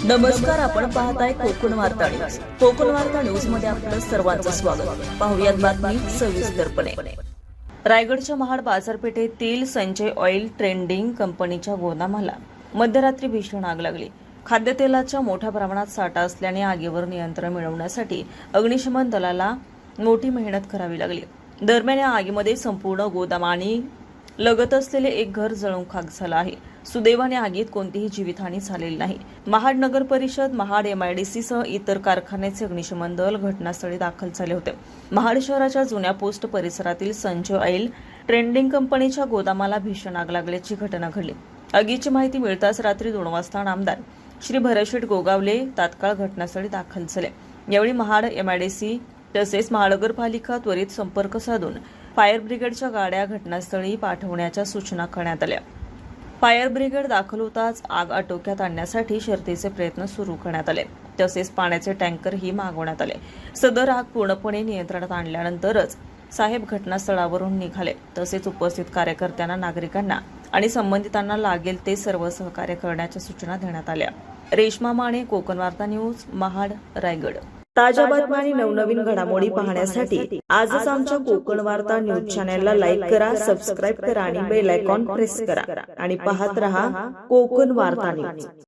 नमस्कार, आपण पाहताय कोकण वार्ता न्यूज. कोकण वार्ता न्यूज मध्ये आपलं सर्वांचं स्वागत. पाहुयात बातमी सविस्तरपणे. रायगडच्या महाड बाजारपेठेतील संजय ऑइल ट्रेडिंग कंपनीच्या गोदामाला मध्यरात्री भीषण आग लागली. खाद्यतेलाच्या मोठ्या प्रमाणात साठा असल्याने आगीवर नियंत्रण मिळवण्यासाठी अग्निशमन दलाला मोठी मेहनत करावी लागली. दरम्यान या आगीमध्ये संपूर्ण गोदाम आणि लगत असलेले एक घर जळून खाक झालं आहे. सुदैवाने आगीत कोणतीही जीवितहानी झालेली नाही. महाड नगर परिषद, महाड MIDC सह इतर कारखान्याचे अग्निशमन दल घटनास्थळी दाखल झाले होते. महाड शहराच्या जुन्या पोस्ट परिसरातील संजय ऑइल ट्रेडिंग कंपनीच्या गोदामाला भीषण आग लागल्याची घटना घडली. आगीची माहिती मिळताच रात्री 2 वाजता आमदार श्री भरतशेठ गोगावले तात्काळ घटनास्थळी दाखल झाले. यावेळी महाड MIDC तसेच महानगरपालिका त्वरित संपर्क साधून फायर ब्रिगेडच्या गाड्या घटनास्थळी पाठवण्याच्या सूचना करण्यात आल्या. फायर ब्रिगेड दाखल होताच आग आटोक्यात आणण्यासाठी शर्थीचे प्रयत्न सुरू करण्यात आले. तसेच पाण्याचे टँकरही मागवण्यात आले. सदर आग पूर्णपणे नियंत्रणात आणल्यानंतरच साहेब घटनास्थळावरून निघाले. तसेच उपस्थित कार्यकर्त्यांना, नागरिकांना आणि संबंधितांना लागेल ते सर्व सहकार्य करण्याच्या सूचना देण्यात आल्या. रेश्मा माने, कोकण वार्ता न्यूज, महाड, रायगड. ताज्या बातम्या आणि नवनवीन घडामोडी पाहण्यासाठी आजच आमच्या कोकण वार्ता न्यूज चॅनलला लाईक करा, सबस्क्राईब करा आणि बेल आयकॉन प्रेस करा आणि पाहत रहा कोकण वार्ता न्यूज.